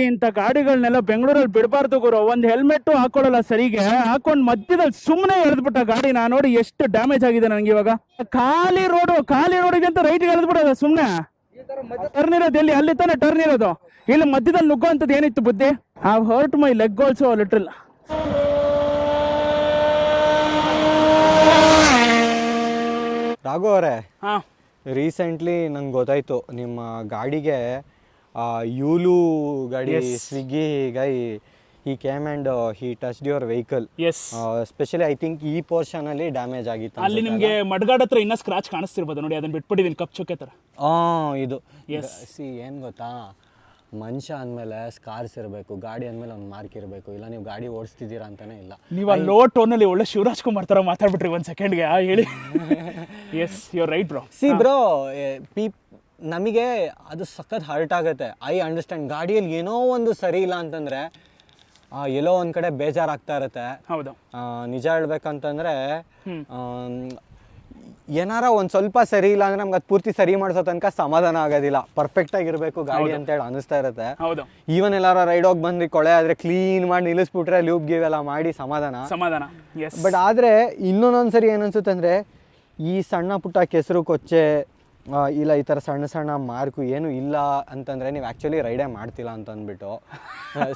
ಇಂಥ ಗಾಡಿಗಳನ್ನೆಲ್ಲ ಬೆಂಗಳೂರಲ್ಲಿ ಬಿಡಬಾರ್ದು ಗುರು. ಒಂದು ಹೆಲ್ಮೆಟ್ ಹಾಕೊಳ್ಳಲ್ಲ ಸರಿಗೆ, ಹಾಕೊಂಡು ಮಧ್ಯದಲ್ಲಿ ಸುಮ್ಮನೆ ಎಳೆದ್ಬಿಟ್ಟ ಗಾಡಿ. ನಾ ನೋಡಿ ಎಷ್ಟು ಡ್ಯಾಮೇಜ್ ಆಗಿದೆ ನನಗೆ. ಇವಾಗ ಖಾಲಿ ರೋಡಿಗೆ ಅಂತ ರೈಟ್ಗೆ ಎಳೆದ್ಬಿಡೋದು ಸುಮ್ಮನೆ. ಟರ್ನ್ ಇರೋದು ಎಲ್ಲಿ? ಅಲ್ಲಿ ತಾನೆ ಟರ್ನ್ ಇರೋದು. ಇಲ್ಲಿ ಮಧ್ಯದಲ್ಲಿ ನುಗ್ಗೋ ಅಂತದ್ದು ಏನಿತ್ತು ಬುದ್ಧಿ? I hurt my leg also little. Raghu ಅವರೇ, ಹಾ, ರೀಸೆಂಟ್ಲಿ ನಂಗೆ ಗೊತ್ತಾಯ್ತು ನಿಮ್ಮ ಗಾಡಿಗೆ ಯೂಲು ಗಾಡಿ ಸ್ವಿಗ್ಗಿ ಗೈ he came and he touched your vehicle. Yes. Especially I think ಈ ಪೋರ್ಷನ್ ಅಲ್ಲಿ ಡ್ಯಾಮೇಜ್ ಆಗಿತ್ತು. ಅಲ್ಲಿ ನಿಮಗೆ ಮಡ್ಗಾಡ್ ಹತ್ರ ಇನ್ನ ಸ್ಕ್ರಾಚ್ ಕಾಣಿಸ್ತಿರ್ಬೋದು ನೋಡಿ, ಅದನ್ನ ಬಿಟ್ಬಿಟ್ಟಿದ್ದೀನಿ ಕಪ್ ಚುಕ್ಕೆ ತರ. ಇದು ಸಿ ಏನು ಗೊತ್ತಾ, ಮನುಷ್ಯ ಅಂದಮೇಲೆ ಸ್ಕಾರ್ಸ್ ಇರಬೇಕು, ಗಾಡಿ ಅಂದಮೇಲೆ ಒಂದು ಮಾರ್ಕ್ ಇರಬೇಕು. ಇಲ್ಲ ನೀವು ಗಾಡಿ ಓಡಿಸ್ತಿದ್ದೀರಾ ಅಂತಾನೆ ಇಲ್ಲ. ನೀವು ಆ ಲೋ ಟೋನಲ್ಲಿ ಒಳ್ಳೆ ಶಿವರಾಜ್ ಕುಮಾರ್ ಥರ ಮಾತಾಡ್ಬಿಟ್ರಿ ಒಂದು ಸೆಕೆಂಡ್ಗೆ. ಹೇಳಿ. Yes you are right bro. See bro, ನಮಗೆ ಅದು ಸಖತ್ ಹರ್ಟ್ ಆಗುತ್ತೆ. I understand. ಗಾಡಿಯಲ್ಲಿ ಏನೋ ಒಂದು ಸರಿ ಇಲ್ಲ ಅಂತಂದರೆ ಎಲ್ಲೋ ಒಂದು ಕಡೆ ಬೇಜಾರಾಗ್ತಾ ಇರುತ್ತೆ. ಹೌದು. ನಿಜ ಹೇಳ್ಬೇಕಂತಂದರೆ ಏನಾರ ಒಂದು ಸ್ವಲ್ಪ ಸರಿ ಇಲ್ಲ ಅಂದರೆ ನಮ್ಗೆ ಅದು ಪೂರ್ತಿ ಸರಿ ಮಾಡಿಸೋ ತನಕ ಸಮಾಧಾನ ಆಗೋದಿಲ್ಲ. ಪರ್ಫೆಕ್ಟಾಗಿರಬೇಕು ಗಾಡಿ ಅಂತೇಳಿ ಅನಿಸ್ತಾ ಇರುತ್ತೆ. ಹೌದು. ಈವನ್ ಎಲ್ಲಾರ ರೈಡ್ ಹೋಗಿ ಬಂದು ಕೊಳೆ ಆದರೆ ಕ್ಲೀನ್ ಮಾಡಿ ನಿಲ್ಲಿಸ್ಬಿಟ್ರೆ ಲೂಪ್ ಗೀವ್ ಎಲ್ಲ ಮಾಡಿ ಸಮಾಧಾನ. ಬಟ್ ಆದರೆ ಇನ್ನೊಂದೊಂದು ಸರಿ ಏನನ್ಸುತ್ತೆ ಅಂದರೆ, ಈ ಸಣ್ಣ ಪುಟ್ಟ ಕೆಸರು ಕೊಚ್ಚೆ ಇಲ್ಲ ಈ ಥರ ಸಣ್ಣ ಸಣ್ಣ ಮಾರ್ಕು ಏನು ಇಲ್ಲ ಅಂತಂದರೆ ನೀವು ಆ್ಯಕ್ಚುಲಿ ರೈಡೇ ಮಾಡ್ತಿಲ್ಲ ಅಂತ ಅಂದ್ಬಿಟ್ಟು.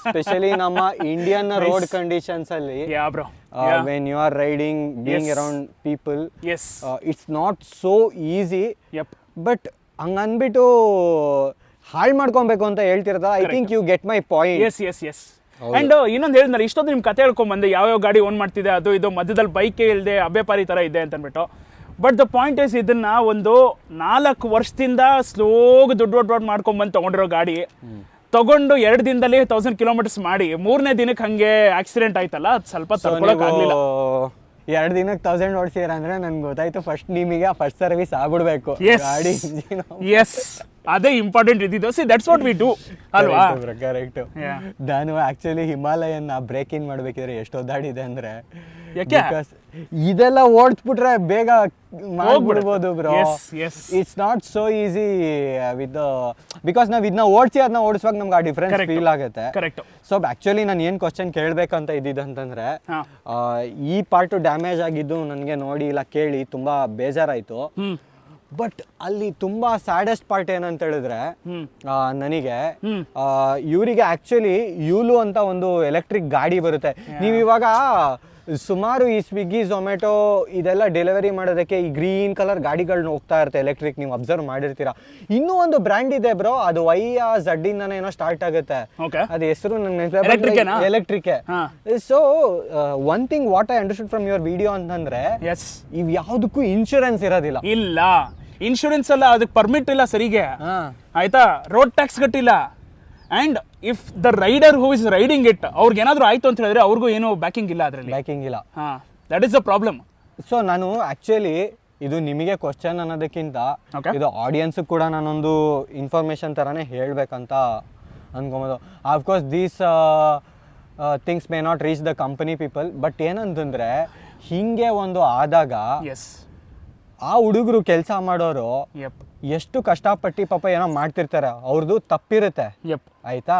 ಸ್ಪೆಷಲಿ ನಮ್ಮ ಇಂಡಿಯನ್ ರೋಡ್ ಕಂಡೀಷನ್ಸಲ್ಲಿ when you are riding being around people, it's not so easy. But ಹಂಗನ್ಬಿಟ್ಟು ಹಾಳು ಮಾಡ್ಕೊಬೇಕು ಅಂತ ಹೇಳ್ತಿರೋದ. I think you get my point. Yes. And ಇನ್ನೊಂದು ಹೇಳಿದ್ನಲ್ಲ, ಇಷ್ಟೊಂದು ನಿಮ್ ಕತೆ ಹೇಳ್ಕೊಂಬಂದೆ, ಯಾವ್ಯಾವ ಗಾಡಿ ಓನ್ ಮಾಡ್ತಿದೆ, ಅದು ಇದು ಮಧ್ಯದಲ್ಲಿ ಬೈಕೇ ಇಲ್ಲದೆ ಅಬ್ಬೆಪಾರಿ ಥರ ಇದೆ ಅಂತ ಅಂದ್ಬಿಟ್ಟು. ಬಟ್ ದ ಪಾಯಿಂಟ್ ಇಸ್, ಇದನ್ನ ಒಂದು 4 ವರ್ಷದಿಂದ ಸ್ಲೋಗ್ ದುಡ್ಡು ಮಾಡ್ಕೊಂಡ್ಬಂದು ತೊಗೊಂಡಿರೋ ಗಾಡಿ ತಗೊಂಡು 2 ದಿನದಲ್ಲಿ 1000 ಕಿಲೋಮೀಟರ್ಸ್ ಮಾಡಿ 3ನೇ ದಿನಕ್ಕೆ ಹಂಗೆ ಆಕ್ಸಿಡೆಂಟ್ ಆಯ್ತಲ್ಲ, ಅದು ಸ್ವಲ್ಪ ತಡ್ಕೊಳಕ್ ಆಗ್ಲಿಲ್ಲ. 2 ದಿನಕ್ಕೆ 1000 ಓಡಿಸಿರ ಅಂದ್ರೆ ನನ್ಗೆ ಗೊತ್ತಾಯ್ತು ಫಸ್ಟ್ ನಿಮಗೆ ಫಸ್ಟ್ ಸರ್ವಿಸ್ ಆಗ್ಬಿಡ್ಬೇಕು ಗಾಡಿ. ಎಸ್, ಅದೇ ಇಂಪಾರ್ಟೆಂಟ್ ಇದ್ದಿದ್ದು. See that's what we do ಅಲ್ವಾ? ಕರೆಕ್ಟ್. ನಾನು ಆಕ್ಚುಲಿ ಹಿಮಾಲಯನ್ ಬ್ರೇಕ್ ಇನ್ ಮಾಡ್ಬೇಕಿದ್ರೆ ಎಷ್ಟು ಒದ್ದಾಡಿದೆ ಅಂದ್ರೆ, ಇದೆಲ್ಲ ಓಡಿಸ್ಬಿಟ್ರೆ ಬೇಗ ಮಾಡ್ಬಿಡ್ಬೋದು bro. It's not so easy with because ನಾವ್ ಇದನ್ನ ಓಡಿಸಿ ಅದನ್ನ ಓಡಿಸುವಾಗ ನಮ್ಗೆ ಆ ಡಿಫ್ರೆನ್ಸ್ ಫೀಲ್ ಆಗುತ್ತೆ. ಸೊ ಆಕ್ಚುಲಿ ನಾನು ಏನ್ ಕ್ವಶನ್ ಕೇಳ್ಬೇಕಂತ ಇದ್ದಿದ್ದಂತಂದ್ರೆ, ಈ ಪಾರ್ಟ್ ಡ್ಯಾಮೇಜ್ ಆಗಿದ್ದು ನನಗೆ ನೋಡಿ ಇಲ್ಲ ಕೇಳಿ ತುಂಬಾ ಬೇಜಾರಾಯ್ತು. ಬಟ್ ಅಲ್ಲಿ ತುಂಬಾ ಸ್ಯಾಡೆಸ್ಟ್ ಪಾರ್ಟ್ ಏನಂತ ಹೇಳಿದ್ರೆ, ನನಗೆ ಇವರಿಗೆ ಆಕ್ಚುಲಿ ಯೂಲು ಅಂತ ಒಂದು ಎಲೆಕ್ಟ್ರಿಕ್ ಗಾಡಿ ಬರುತ್ತೆ. ನೀವು ಇವಾಗ ಸುಮಾರು ಈ ಸ್ವಿಗ್ಗಿ ಝೊಮ್ಯಾಟೊ ಇದೆಲ್ಲ ಡೆಲಿವರಿ ಮಾಡೋದಕ್ಕೆ ಈ ಗ್ರೀನ್ ಕಲರ್ ಗಾಡಿಗಳನ್ನ ಹೋಗ್ತಾ ಇರುತ್ತೆ ಎಲೆಕ್ಟ್ರಿಕ್, ನೀವು ಅಬ್ಸರ್ವ್ ಮಾಡಿರ್ತೀರಾ. ಇನ್ನೂ ಒಂದು ಬ್ರ್ಯಾಂಡ್ ಇದೆ ಬ್ರೋ, ಅದು YZ ಏನೋ ಸ್ಟಾರ್ಟ್ ಆಗುತ್ತೆ, ಅದು ಹೆಸರು electric. So one thing what I understood from your video ಅಂತಂದ್ರೆ, ಇವ್ ಯಾವ್ದಕ್ಕೂ ಇನ್ಶೂರೆನ್ಸ್ ಇರೋದಿಲ್ಲ. ಇಲ್ಲ, ಇನ್ಶೂರೆನ್ಸ್ ಅಲ್ಲ, ಅದಕ್ಕೆ ಪರ್ಮಿಟ್ ಇಲ್ಲ ಸರಿಗೆ, ಆಯ್ತಾ, ರೋಡ್ ಟ್ಯಾಕ್ಸ್ ಕಟ್ಟಿಲ್ಲ. And if the rider who is riding it, ಅವ್ರಿಗೆ ಏನಾದ್ರು ಆಯ್ತು ಅಂತ ಹೇಳಿದ್ರೆ ಅವ್ರಿಗೂ ಏನು ಬ್ಯಾಕಿಂಗ್ ಇಲ್ಲ, ಅದರಲ್ಲಿ ಬ್ಯಾಕಿಂಗ್ ಇಲ್ಲ. That is the problem. So ನಾನು ಆಕ್ಚುಲಿ ಇದು ನಿಮಗೆ ಕ್ವಶನ್ ಅನ್ನೋದಕ್ಕಿಂತ ಇದು ಆಡಿಯನ್ಸ್ ಕೂಡ ನಾನೊಂದು ಇನ್ಫಾರ್ಮೇಶನ್ ತರಾನೇ ಹೇಳ್ಬೇಕಂತ ಅನ್ಕೊಬೋದು. Of course these things may not reach the company people, but ಏನಂತಂದ್ರೆ ಹಿಂಗೆ ಒಂದು ಆದಾಗ ಆ ಹುಡುಗರು ಕೆಲಸ ಮಾಡೋರು ಎಷ್ಟು ಕಷ್ಟಪಟ್ಟು ಪಾಪ ಏನೋ ಮಾಡ್ತಿರ್ತಾರೆ, ಅವ್ರದ್ದು ತಪ್ಪಿರುತ್ತೆ ಆಯ್ತಾ.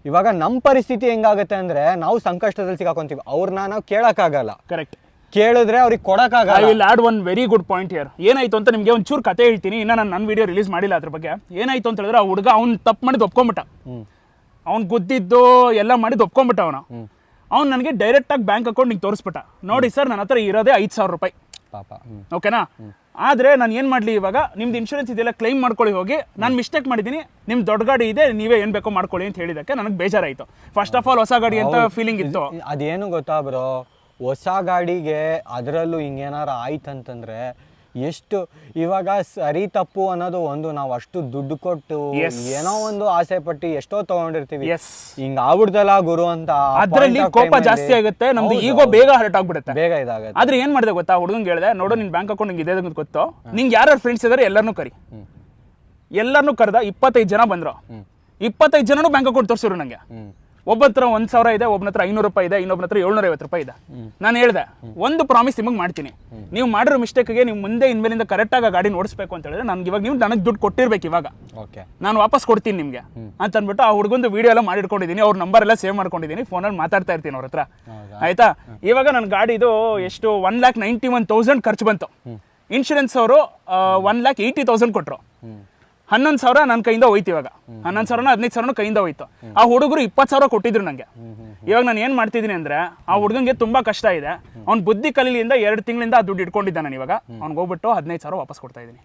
ಇವಾಗ ನಮ್ಮ ಪರಿಸ್ಥಿತಿ ಹೆಂಗಾಗುತ್ತೆ ಅಂದ್ರೆ, ನಾವು ಸಂಕಷ್ಟದಲ್ಲಿ ಸಿಗಾಕೊಂತೀವಿ, ಅವ್ರನ್ನ ನಾವು ಕೇಳಕ್ಕಾಗಲ್ಲ. ಕರೆಕ್ಟ್. ಕೇಳಿದ್ರೆ ಅವ್ರಿಗೆ ಕೊಡಕ್ಕಾಗಲ್ಲ. I will add one very good point here. ಏನಾಯ್ತು ಅಂತ ನಿಮ್ಗೆ ಒಂಚೂರು ಕತೆ ಹೇಳ್ತೀನಿ. ಇನ್ನ ನಾನು ನನ್ನ ವಿಡಿಯೋ ರಿಲೀಸ್ ಮಾಡಿಲ್ಲ ಅದ್ರ ಬಗ್ಗೆ. ಏನಾಯ್ತು ಅಂತ ಹೇಳಿದ್ರೆ, ಆ ಹುಡುಗ ಅವ್ನು ತಪ್ಪು ಮಾಡಿದ್ದು ಒಪ್ಕೊಂಬಿಟ್ಟ, ಅವ್ನು ಗುದ್ದಿದ್ದು ಎಲ್ಲ ಮಾಡಿದ್ದು ಒಪ್ಕೊಂಬಿಟ್ಟ. ಅವ್ನು ನನಗೆ ಡೈರೆಕ್ಟ್ ಆಗಿ ಬ್ಯಾಂಕ್ ಅಕೌಂಟ್ ನಿಂಗೆ ತೋರಿಸ್ಬಿಟ್ಟ, ನೋಡಿ ಸರ್ ನನ್ನ ಹತ್ರ ಇರೋದೇ 5,000 ರೂಪಾಯಿ, ಓಕೆನಾ. ಆದರೆ ನಾನು ಏನು ಮಾಡಲಿ, ಇವಾಗ ನಿಮ್ದು ಇನ್ಶೂರೆನ್ಸ್ ಇದೆಲ್ಲ ಕ್ಲೈಮ್ ಮಾಡ್ಕೊಳ್ಳಿ ಹೋಗಿ, ನಾನು ಮಿಸ್ಟೇಕ್ ಮಾಡಿದ್ದೀನಿ, ನಿಮ್ಮ ದೊಡ್ಡ ಗಾಡಿ ಇದೆ, ನೀವೇ ಏನು ಬೇಕೋ ಮಾಡ್ಕೊಳ್ಳಿ ಅಂತ ಹೇಳಿದಕ್ಕೆ ನನಗೆ ಬೇಜಾರಾಯಿತು. ಫಸ್ಟ್ ಆಫ್ ಆಲ್ ಹೊಸ ಗಾಡಿ ಅಂತ ಫೀಲಿಂಗ್ ಇತ್ತು. ಅದೇನು ಗೊತ್ತಾ ಬ್ರೋ, ಹೊಸ ಗಾಡಿಗೆ ಅದರಲ್ಲೂ ಹಿಂಗೇನಾರು ಆಯ್ತಂತಂದ್ರೆ ಎಷ್ಟು ಇವಾಗ ಸರಿ ತಪ್ಪು ಅನ್ನೋದು ಒಂದು, ನಾವು ಅಷ್ಟು ದುಡ್ಡು ಕೊಟ್ಟು ಏನೋ ಒಂದು ಆಸೆ ಪಟ್ಟು ಎಷ್ಟೋ ತಗೊಂಡಿರ್ತೀವಿ, ಹಿಂಗ ಆಗ್ಬಿಡ್ತಲ್ಲ ಗುರು ಅಂತ ಅದ್ರಲ್ಲಿ ಕೋಪ ಜಾಸ್ತಿ ಆಗುತ್ತೆ, ನಮ್ದು ಈಗೋ ಬೇಗ ಹರ್ಟ್ ಆಗ್ಬಿಡುತ್ತೆ, ಬೇಗ ಇದಾಗುತ್ತೆ. ಆದ್ರೆ ಏನ್ ಮಾಡಿದೆ ಗೊತ್ತಾ, ಹುಡುಗಂಗೆ ಹೇಳಿದೆ, ನೋಡು ನಿನ್ ಬ್ಯಾಂಕ್ ಅಕೌಂಟ್ ನಿಂಗೆ ಇದೆ ಅಂತ ಗೊತ್ತು, ನಿಂಗೆ ಯಾರು ಫ್ರೆಂಡ್ಸ್ ಇದಾರೆ ಎಲ್ಲರನ್ನೂ ಕರಿ. ಎಲ್ಲರನ್ನೂ ಕರೆದ 25 ಜನ ಬಂದ್ರು, 25 ಜನನು ಬ್ಯಾಂಕ್ ಅಕೌಂಟ್ ತೋರಿಸಿದ್ರು ನಂಗೆ. ಒಬ್ಬ ಹತ್ರ 1,000 ಇದೆ, ಒಬ್ಬನ ಹತ್ರ 500 ರೂಪಾಯಿ ಇದೆ, ಇನ್ನೊಬ್ಬನ ಹತ್ರ 750 ರೂಪಾಯಿ ಇದೆ. ನಾನು ಹೇಳ್ದೆ ಒಂದು ಪ್ರಾಮಿಸ್ ನಿಮಗೆ ಮಾಡ್ತೀನಿ, ನೀವು ಮಾಡಿರೋ ಮಿಸ್ಟೇಕ್ಗೆ ನೀವು ಮುಂದೆ ಇನ್ಮೇಲಿಂದ ಕರೆಕ್ಟಾಗಿ ಗಾಡಿ ಓಡಿಸ್ಬೇಕು ಅಂತ ಹೇಳಿದ್ರೆ ನನಗೆ ಇವಾಗ ನೀವು ನನಗೆ ದುಡ್ಡು ಕೊಟ್ಟಿರ್ಬೇಕು, ಇವಾಗ ನಾನು ವಾಪಸ್ ಕೊಡ್ತೀನಿ ನಿಮಗೆ ಅಂತ ಅಂದ್ಬಿಟ್ಟು ಆ ಹುಡುಗಂದು ವಿಡಿಯೋ ಎಲ್ಲ ಮಾಡಿಟ್ಕೊಂಡಿದ್ದೀನಿ, ಅವ್ರ ನಂಬರ್ ಎಲ್ಲ ಸೇವ್ ಮಾಡ್ಕೊಂಡಿದ್ದೀನಿ, ಫೋನಲ್ಲಿ ಮಾತಾಡ್ತಾ ಇರ್ತೀನಿ ಅವ್ರ ಹತ್ರ. ಆಯ್ತಾ, ಇವಾಗ ನನ್ನ ಗಾಡಿದು ಎಷ್ಟು 1,91,000 ಖರ್ಚು ಬಂತು. ಇನ್ಶೂರೆನ್ಸ್ ಅವರು 1,80,000 ಕೊಟ್ಟರು. 11,000 ನನ್ನ ಕೈಯಿಂದ ಹೋಯ್ತು. ಇವಾಗ 11,000 15,000 ಕೈಯಿಂದ ಹೋಯ್ತು. ಆ ಹುಡುಗರು 20,000 ಕೊಟ್ಟಿದ್ರು ನನಗೆ. ಇವಾಗ ನಾನು ಏನು ಮಾಡ್ತಿದ್ದೀನಿ ಅಂದರೆ, ಆ ಹುಡುಗಂಗೆ ತುಂಬ ಕಷ್ಟ ಇದೆ, ಅವ್ನ ಬುದ್ಧಿ ಕಲಿಯಿಂದ 2 ತಿಂಗಳಿಂದ ಆ ದುಡ್ಡು ಇಟ್ಕೊಂಡಿದ್ದ. ನಾನು ಇವಾಗ ಅವ್ನಿಗೆ ಹೋಗ್ಬಿಟ್ಟು 15,000 ವಾಪಸ್ ಕೊಡ್ತಾ ಇದ್ದೀನಿ.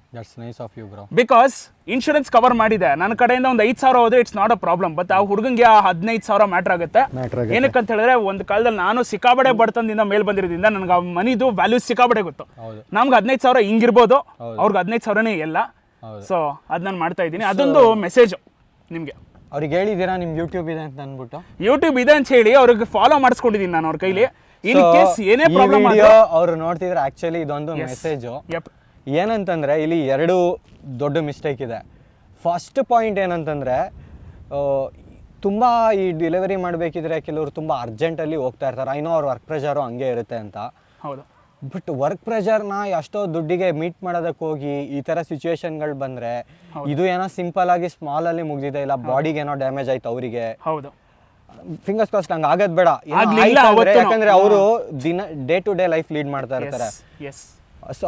ಬಿಕಾಸ್ ಇನ್ಶೂರೆನ್ಸ್ ಕವರ್ ಮಾಡಿದೆ. ನನ್ನ ಕಡೆಯಿಂದ ಒಂದು 5,000 ಹೋದ್ರೆ it's not a problem. But ಆ ಹುಡುಗಂಗೆ ಆ 15,000 ಮ್ಯಾಟ್ರ್ ಆಗುತ್ತೆ. ಏನಕ್ಕೆ ಅಂತ ಹೇಳಿದ್ರೆ, ಒಂದು ಕಾಲದಲ್ಲಿ ನಾನು ಸಿಕ್ಕಾಬಡೆ ಬಡತನದಿಂದ ಮೇಲ್ ಬಂದಿರೋದ್ರಿಂದ ನನಗೆ ಆ ಮನಿದು ವ್ಯಾಲ್ಯೂ ಸಿಕ್ಕಾಬಡೆ ಗೊತ್ತು. ನಮ್ಗೆ 15,000 ಹಿಂಗಿರ್ಬೋದು, ಅವ್ರಿಗೆ 15,000ನೇ ಎಲ್ಲ. ಸೊ ಅದ್ ನಾನು ಮಾಡ್ತಾ ಇದ್ದೀನಿ. ಅದೊಂದು ಮೆಸೇಜ್ ನಿಮ್ಗೆ. ಅವ್ರಿಗೆ ಹೇಳಿದ್ದೀರಾ ನಿಮ್ ಯೂಟ್ಯೂಬ್ ಇದೆ ಅಂತ ಅಂದ್ಬಿಟ್ಟು? ಯೂಟ್ಯೂಬ್ ಇದೆ ಅಂತ ಹೇಳಿ ಅವ್ರಿಗೆ ಫಾಲೋ ಮಾಡಿಸ್ಕೊಂಡಿದ್ದೀನಿ ನಾನು ಅವ್ರ ಕೈಲಿ. ಇನ್ ಕೇಸ್ ಏನೇ ಪ್ರಾಬ್ಲಮ್ ಅವ್ರು ನೋಡ್ತಿದ್ರೆ ಆಕ್ಚುಲಿ ಇದೊಂದು ಮೆಸೇಜ್ ಏನಂತಂದ್ರೆ, ಇಲ್ಲಿ 2 ದೊಡ್ಡ ಮಿಸ್ಟೇಕ್ ಇದೆ. ಫಸ್ಟ್ ಪಾಯಿಂಟ್ ಏನಂತಂದ್ರೆ, ತುಂಬಾ ಈ ಡೆಲಿವರಿ ಮಾಡಬೇಕಿದ್ರೆ ಕೆಲವರು ತುಂಬಾ ಅರ್ಜೆಂಟಲ್ಲಿ ಹೋಗ್ತಾ ಇರ್ತಾರೆ. ಐನೋ ಅವ್ರ ವರ್ಕ್ ಪ್ರೆಷರು ಹಂಗೆ ಇರುತ್ತೆ ಅಂತ. ಹೌದು. ಬಟ್ ವರ್ಕ್ ಪ್ರೆಷರ್ನ ಎಷ್ಟೋ ದುಡ್ಡಿಗೆ ಮೀಟ್ ಮಾಡೋದಕ್ಕೆ ಹೋಗಿ ಈ ಥರ ಸಿಚುವೇಶನ್ಗಳು ಬಂದರೆ, ಇದು ಏನೋ ಸಿಂಪಲ್ ಆಗಿ ಸ್ಮಾಲ್ ಅಲ್ಲಿ ಮುಗ್ದಿದೆ, ಇಲ್ಲ ಬಾಡಿಗೆ ಏನೋ ಡ್ಯಾಮೇಜ್ ಆಯ್ತು ಅವರಿಗೆ. ಹೌದು. ಫಿಂಗರ್ಸ್ ಕ್ರಾಸ್ ಹಂಗೆ ಆಗೋದು ಬೇಡ. ಯಾಕಂದ್ರೆ ಅವರು ದಿನ day to day life lead ಮಾಡ್ತಾ ಇರ್ತಾರೆ.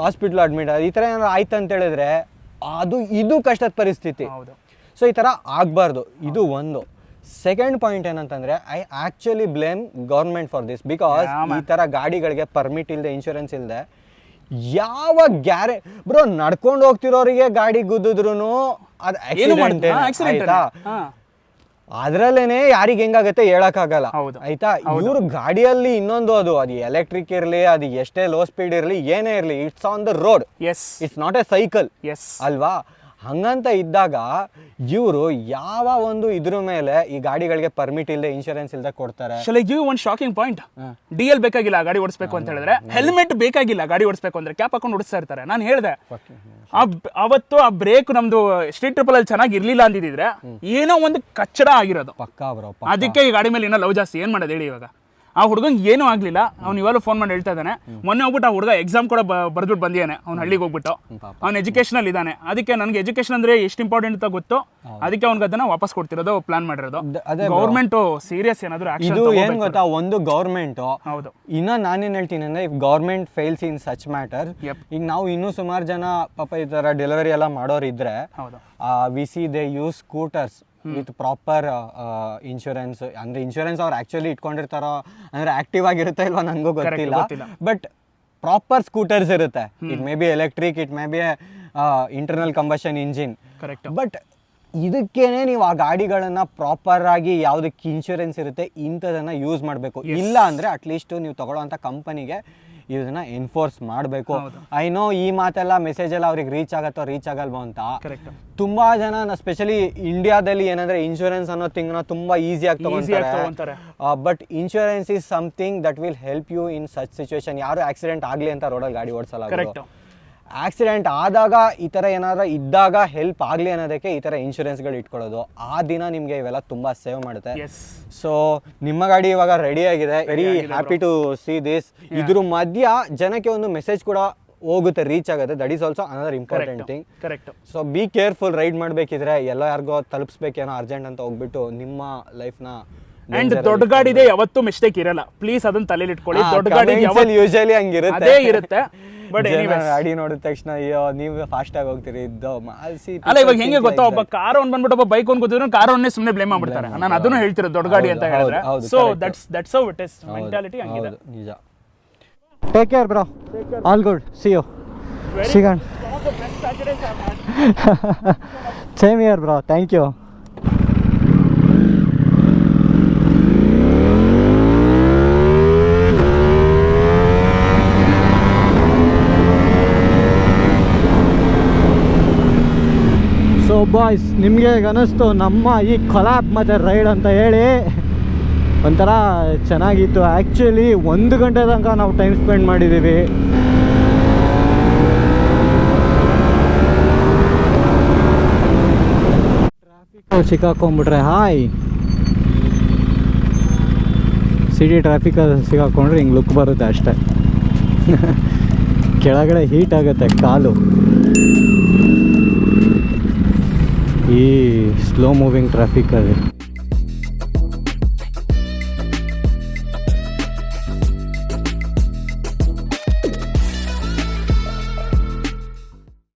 ಹಾಸ್ಪಿಟಲ್ ಅಡ್ಮಿಟ್ ಈ ಥರ ಏನಾದ್ರು ಆಯ್ತು ಅಂತ ಹೇಳಿದ್ರೆ ಇದು ಕಷ್ಟದ ಪರಿಸ್ಥಿತಿ. ಸೊ ಈ ಥರ ಆಗಬಾರ್ದು. ಇದು ಒಂದು. ಸೆಕೆಂಡ್ ಪಾಯಿಂಟ್ ಏನಂತಂದ್ರೆ, I actually blame government for this. Because ಈ ತರ ಗಾಡಿಗಳಿಗೆ ಪರ್ಮಿಟ್ ಇಲ್ಲದೆ, ಇನ್ಶೂರೆನ್ಸ್ ಇಲ್ಲದೆ, ಯಾವ ಬ್ರೋ ನಡ್ಕೊಂಡು ಹೋಗ್ತಿರೋರಿಗೆ ಗಾಡಿ ಗುದ್ದಿದ್ರು ಅದು ಆಕ್ಸಿಡೆಂಟ್. ಅದ್ರಲ್ಲೇನೆ ಯಾರಿಗೆ ಹೆಂಗಾಗತ್ತೆ ಹೇಳಕ್ಕಾಗಲ್ಲ. ಆಯ್ತಾ, ಇವ್ರ ಗಾಡಿಯಲ್ಲಿ ಇನ್ನೊಂದು, ಅದು ಎಲೆಕ್ಟ್ರಿಕ್ ಇರ್ಲಿ, ಅದು ಎಷ್ಟೇ ಲೋ ಸ್ಪೀಡ್ ಇರ್ಲಿ, ಏನೇ ಇರ್ಲಿ, it's on the road, it's not A cycle ಅಲ್ವಾ? ಹಂಗಂತ ಇದ್ದಾಗ ಇವರು ಯಾವ ಒಂದು ಇದ್ರ ಮೇಲೆ ಈ ಗಾಡಿಗಳಿಗೆ ಪರ್ಮಿಟ್ ಇಲ್ಲದೆ, ಇನ್ಶೂರೆನ್ಸ್ ಇಲ್ಲದೆ ಕೊಡ್ತಾರೆ. ಒಂದು ಶಾಕಿಂಗ್ ಪಾಯಿಂಟ್, DL ಬೇಕಾಗಿಲ್ಲ ಗಾಡಿ ಓಡಿಸ್ಬೇಕು ಅಂತ ಹೇಳಿದ್ರೆ, ಹೆಲ್ಮೆಟ್ ಬೇಕಾಗಿಲ್ಲ ಗಾಡಿ ಓಡಿಸ್ಬೇಕು ಅಂದ್ರೆ, ಕ್ಯಾಪ್ ಹಾಕೊಂಡು ಓಡಿಸ್ತಾ ಇರ್ತಾರೆ. ನಾನು ಹೇಳಿದೆ ಅವತ್ತು ಆ ಬ್ರೇಕ್ ನಮ್ದು ಸ್ಟ್ರೀಟ್ ಟ್ರಿಪಲ್ ಅಲ್ಲಿ ಚೆನ್ನಾಗಿ ಇರ್ಲಿಲ್ಲ ಅಂದಿದ್ರೆ ಏನೋ ಒಂದು ಕಚ್ಚಡ ಆಗಿರೋದು ಪಕ್ಕಾ ಬ್ರೋ. ಅದಕ್ಕೆ ಈ ಗಾಡಿ ಮೇಲೆ ಏನೋ ಲವ್ ಜಾಸ್ತಿ. ಏನ್ ಮಾಡೋದು ಹೇಳಿ? ಇವಾಗ ಆ ಹುಡುಗಂಗೆ ಏನೂ ಆಗಲಿಲ್ಲ. ಅವ್ನು ಇವಾಗ ಫೋನ್ ಮಾಡಿ ಹೇಳ್ತಾ ಇದ್ದಾನೆ, ಮೊನ್ನೆ ಹೋಗ್ಬಿಟ್ಟು ಆ ಹುಡುಗ ಎಕ್ಸಾಮ್ ಕೂಡ ಬರ್ದ್ಬಿಟ್ಟು ಬಂದಿದ್ದಾನೆ. ಅವ್ನು ಹಳ್ಳಿಗೆ ಹೋಗ್ಬಿಟ್ಟು ಅವ್ನು ಎಜುಕೇಷನಲ್ಲಿ ಇದ್ದಾನೆ. ಅದಕ್ಕೆ ನನಗೆ ಎಜುಕೇಷನ್ ಅಂದರೆ ಎಷ್ಟು ಇಂಪಾರ್ಟೆಂಟ್ ಅಂತ ಗೊತ್ತು. ಅದಕ್ಕೆ ಅವ್ನಿಗೆ ಅದನ್ನ ವಾಪಸ್ ಕೊಡ್ತಿರೋದು ಪ್ಲಾನ್ ಮಾಡಿರೋದು. ಗೌರ್ಮೆಂಟ್ ಸೀರಿಯಸ್ ಏನಾದರೂ ಇದು ಏನು ಗೊತ್ತಾ, ಒಂದು ಗೌರ್ಮೆಂಟ್. ಹೌದು. ಇನ್ನ ನಾನೇನು ಹೇಳ್ತೀನಿ ಅಂದರೆ, if government fails in such matter, ಈಗ ನಾವು ಇನ್ನೂ ಸುಮಾರು ಜನ ಪಾಪ ಈ ಥರ ಡೆಲಿವರಿ ಎಲ್ಲ ಮಾಡೋರು ಇದ್ರೆ, we see they use scooters with proper insurance. ಅಂದ್ರೆ ಇನ್ಶೂರೆನ್ಸ್ ಅವ್ರು ಆಕ್ಚುಲಿ ಇಟ್ಕೊಂಡಿರ್ತಾರೋ ಅಂದ್ರೆ ಆಕ್ಟಿವ್ ಆಗಿರುತ್ತೋ ಇಲ್ವಾ ನನಗೂ ಗೊತ್ತಿಲ್ಲ. ಬಟ್ ಪ್ರಾಪರ್ ಸ್ಕೂಟರ್ಸ್ ಇರುತ್ತೆ. It may be electric, it may be internal combustion engine. But ಇದಕ್ಕೇನೆ ನೀವು ಆ ಗಾಡಿಗಳನ್ನ ಪ್ರಾಪರ್ ಆಗಿ ಯಾವ್ದಕ್ಕೆ ಇನ್ಶೂರೆನ್ಸ್ ಇರುತ್ತೆ ಇಂಥದನ್ನ ಯೂಸ್ ಮಾಡಬೇಕು. ಇಲ್ಲ ಅಂದ್ರೆ ಅಟ್ಲೀಸ್ಟ್ ನೀವು ತಗೊಳ್ಳೋಂಥ ಕಂಪನಿಗೆ ಇದನ್ನ ಎನ್ಫೋರ್ಸ್ ಮಾಡಬೇಕು. ಐ ನೋ ಈ ಮಾತೆಲ್ಲ ಮೆಸೇಜ್ ಎಲ್ಲ ಅವ್ರಿಗೆ ರೀಚ್ ಆಗತ್ತೋ ರೀಚ್ ಆಗಲ್ವೋ ಅಂತ. ತುಂಬಾ ಜನ ಸ್ಪೆಷಲಿ ಇಂಡಿಯಾದಲ್ಲಿ ಏನಂದ್ರೆ ಇನ್ಶೂರೆನ್ಸ್ ಅನ್ನೋ ಥಿಂಗ್ನ ತುಂಬಾ ಈಸಿಯಾಗಿ ತಗೊಂತಾರೆ. But insurance is something that will help you in such situation. ಯಾರು ಆಕ್ಸಿಡೆಂಟ್ ಆಗಲಿ ಅಂತ ರೋಡಲ್ಲಿ ಗಾಡಿ ಓಡಿಸಲ್ಲ. ಆಕ್ಸಿಡೆಂಟ್ ಆದಾಗ ಈ ಥರ ಏನಾದ್ರು ಇದ್ದಾಗ ಹೆಲ್ಪ್ ಆಗಲಿ ಅನ್ನೋದಕ್ಕೆ ಈ ಥರ ಇನ್ಶೂರೆನ್ಸ್ಗಳು ಇಟ್ಕೊಳ್ಳೋದು. ಆ ದಿನ ನಿಮಗೆ ಇವೆಲ್ಲ ತುಂಬ ಸೇವ್ ಮಾಡುತ್ತೆ. ಸೊ ನಿಮ್ಮ ಗಾಡಿ ಇವಾಗ ರೆಡಿ ಆಗಿದೆ. Very happy to see this. ಇದ್ರ ಮಧ್ಯ ಜನಕ್ಕೆ ಒಂದು ಮೆಸೇಜ್ ಕೂಡ ಹೋಗುತ್ತೆ, ರೀಚ್ ಆಗುತ್ತೆ. That is also another important thing. So be careful. Ride ಮಾಡಬೇಕಿದ್ರೆ ಎಲ್ಲ ಯಾರಿಗೋ ತಲುಪಿಸ್ಬೇಕೇನೋ ಅರ್ಜೆಂಟ್ ಅಂತ ಹೋಗ್ಬಿಟ್ಟು ನಿಮ್ಮ ಲೈಫ್ನ. ಅಂಡ್ ದೊಡ್ಡ ಗಾಡಿದೆ ಯಾವತ್ತೂ ಮಿಸ್ಟೇಕ್ ಇರಲ್ಲ. ಪ್ಲೀಸ್ ಅದನ್ನ ತಲೆಯಲ್ಲಿ ಇಟ್ಕೊಳ್ಳಿ. ದೊಡ್ಡ ಗಾಡಿ ಯೂಶಲಿ ಹಂಗಿರುತ್ತೆ, ಇರುತ್ತೆ. ಬಟ್ ಗಾಡಿ ನೋಡಿದ ತಕ್ಷಣ ಅಯ್ಯೋ ನೀವು ಫಾಸ್ಟ್ ಆಗಿ ಹೋಗ್ತೀರಿ ಅಲ್ಲ. ಇವಾಗ ಹೆಂಗೆ ಗೊತ್ತಾ, ಒಬ್ಬ ಕಾರ್ ಅವ್ನು ಬಂದ್ಬಿಟ್ಟು ಒಬ್ಬ ಬೈಕ್ ಅವ್ನು ಗೊತ್ತಿದ್ರು ಕಾರ್ ಅವನ್ನೇ ಸುಮ್ಮನೆ ಬ್ಲೇಮ್ ಮಾಡ್ಬಿಡ್ತಾರೆ. ನಾನು ಅದನ್ನು ಹೇಳ್ತಿರೋದು ದೊಡ್ಡ ಗಾಡಿ ಅಂತ ಹೇಳಿದ್ರೆ. So that's how it is. Mentality ಹಂಗಿದೆ. ನಿಜ. Take care bro. All good. See you. ಸಿಗೋಣ. Same here bro. Thank you. So boys, ನಿಮಗೆ ಅನಿಸ್ತು ನಮ್ಮ ಈ ಕೊಲಾಬ್ ಮತ್ತು ರೈಡ್ ಅಂತ ಹೇಳಿ ಒಂಥರ ಚೆನ್ನಾಗಿತ್ತು. ಆ್ಯಕ್ಚುಲಿ 1 ಗಂಟೆ ತನಕ ನಾವು ಟೈಮ್ ಸ್ಪೆಂಡ್ ಮಾಡಿದ್ದೀವಿ. ಟ್ರಾಫಿಕ್ ಸಿಕ್ಕಾಕೊಂಡ್ಬಿಟ್ರೆ ಹಾಯ್ ಸಿಟಿ ಟ್ರಾಫಿಕಲ್ಲಿ ಸಿಗಾಕೊಂಡ್ರೆ ಹಿಂಗೆ ಲುಕ್ ಬರುತ್ತೆ ಅಷ್ಟೇ. ಕೆಳಗಡೆ ಹೀಟ್ ಆಗುತ್ತೆ ಕಾಲು ಈ ಸ್ಲೋ ಮೂವಿಂಗ್ ಟ್ರಾಫಿಕಲ್ಲಿ.